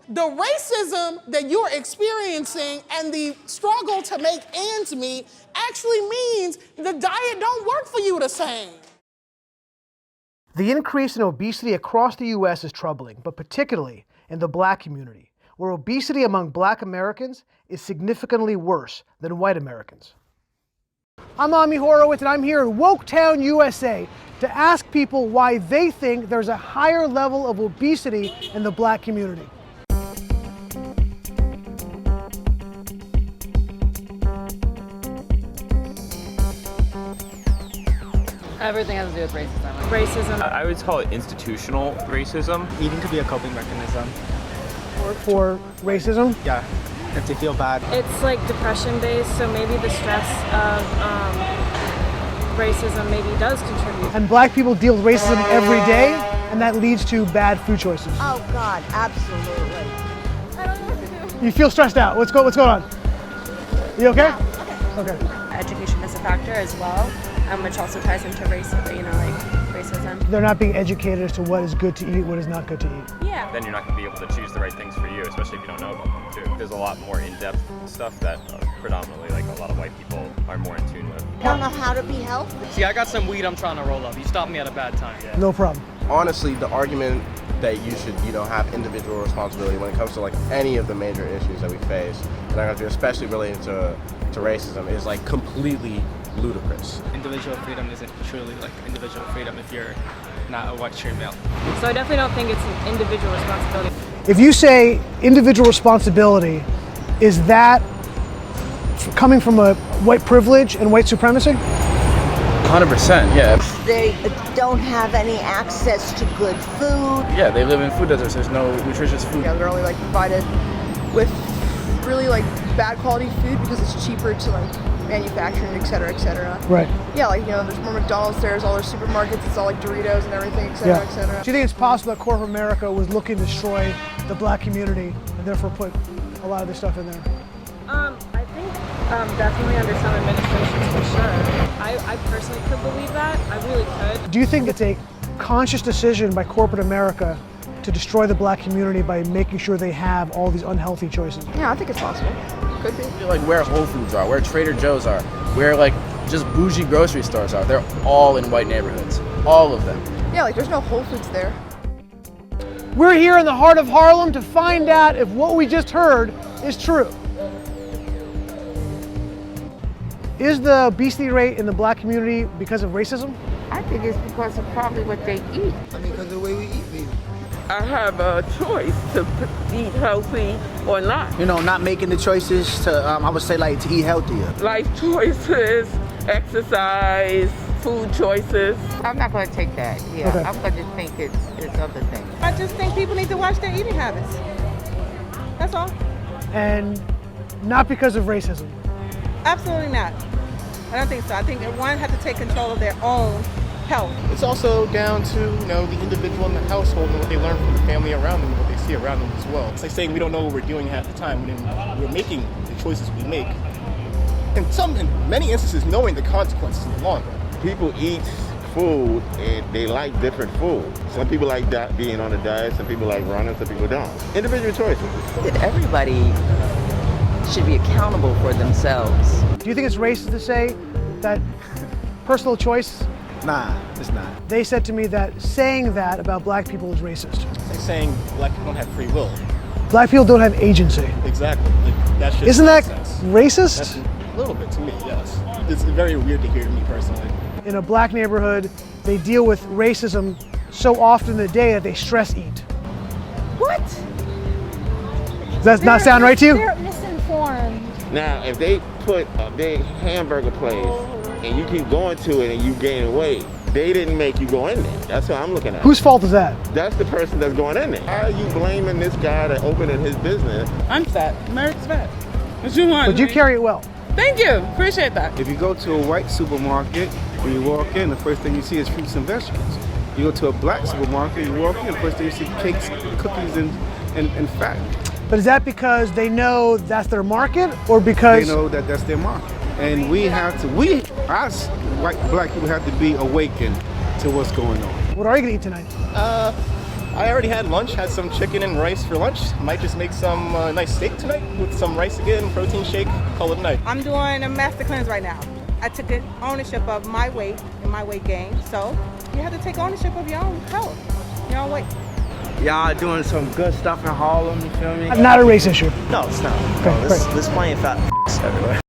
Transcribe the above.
The racism that you're experiencing and the struggle to make ends meet actually means the diet don't work for you the same. The increase in obesity across the U.S. is troubling, but particularly in the Black community, where obesity among Black Americans is significantly worse than white Americans. I'm Ami Horowitz, and I'm here in Woketown, USA, to ask people why they think there's a higher level of obesity in the Black community. Everything has to do with racism. I would call it institutional racism. Eating could be a coping mechanism. For racism? Yeah, if they feel bad. It's like depression based, so maybe the stress of racism maybe does contribute. And Black people deal with racism every day, and that leads to bad food choices. Oh God, absolutely. I don't know what to do. You feel stressed out. What's going on? You okay? Yeah, okay. Education is a factor as well, which also ties into racism. They're not being educated as to what is good to eat, what is not good to eat. Yeah. Then you're not going to be able to choose the right things for you, especially if you don't know about them too. There's a lot more in-depth stuff that predominantly like a lot of white people are more in tune with. Don't know how to be healthy. See, I got some weed I'm trying to roll up. You stopped me at a bad time. Yeah. No problem. Honestly, the argument that you should, have individual responsibility when it comes to like any of the major issues that we face, and especially related to racism, is like completely ludicrous. Individual freedom isn't truly like individual freedom if you're not a white straight male. So I definitely don't think it's an individual responsibility. If you say individual responsibility, is that coming from a white privilege and white supremacy? 100%, yeah. They don't have any access to good food. Yeah, they live in food deserts. There's no nutritious food. Yeah, they're only like provided with really like bad quality food because it's cheaper to like manufacture and et cetera, et cetera. Right. Yeah, like, there's more McDonald's there's all their supermarkets, it's all like Doritos and everything, et cetera, et cetera. Do you think it's possible that corporate America was looking to destroy the Black community and therefore put a lot of this stuff in there? I think definitely under some administrations for sure. I personally could believe that. I really could. Do you think it's a conscious decision by corporate America to destroy the Black community by making sure they have all these unhealthy choices? Yeah, I think it's possible. Could be. Like where Whole Foods are, where Trader Joe's are, where like just bougie grocery stores are. They're all in white neighborhoods. All of them. Yeah, like there's no Whole Foods there. We're here in the heart of Harlem to find out if what we just heard is true. Is the obesity rate in the Black community because of racism? I think it's because of probably what they eat. I mean, because of the way we eat meat. I have a choice to eat healthy or not. Not making the choices to, I would say, like, to eat healthier. Life choices, exercise, food choices. I'm not going to take that. Yeah, okay. I'm going to think it's other things. I just think people need to watch their eating habits. That's all. And not because of racism? Absolutely not. I don't think so. I think everyone has to take control of their own health. It's also down to, the individual in the household and what they learn from the family around them and what they see around them as well. It's like saying we don't know what we're doing half the time when we're making the choices we make. In many instances, knowing the consequences in the long run. People eat food and they like different food. Some people like being on a diet, some people like running, some people don't. Individual choices. That everybody should be accountable for themselves. Do you think it's racist to say that personal choice? Nah, it's not. They said to me that saying that about Black people is racist. It's like saying Black people don't have free will. Black people don't have agency. Exactly. That's just Isn't that nonsense. Racist? That's a little bit to me, yes. It's very weird to hear to me personally. In a Black neighborhood, they deal with racism so often in the day that they stress eat. What? Does that not sound right to you? They're misinformed. Now, if they put a big hamburger place and you keep going to it and you gain weight, they didn't make you go in there. That's what I'm looking at. Whose fault is that? That's the person that's going in there. How are you blaming this guy that opened his business? I'm fat. America's fat. What you want? But you carry it well. Thank you. Appreciate that. If you go to a white supermarket, when you walk in, the first thing you see is fruits and vegetables. You go to a Black supermarket, you walk in, the first thing you see cakes, cookies, and fat. But is that because they know that's their market, or because they know that that's their market? And us white Black people have to be awakened to what's going on. What are you gonna eat tonight? I already had lunch, had some chicken and rice for lunch. Might just make some nice steak tonight with some rice again, protein shake, call it a night. I'm doing a master cleanse right now. I took ownership of my weight and my weight gain. So you have to take ownership of your own health, your own weight. Y'all doing some good stuff in Harlem, you feel me? Not a race issue. No, it's not. Okay, There's plenty of fat everywhere.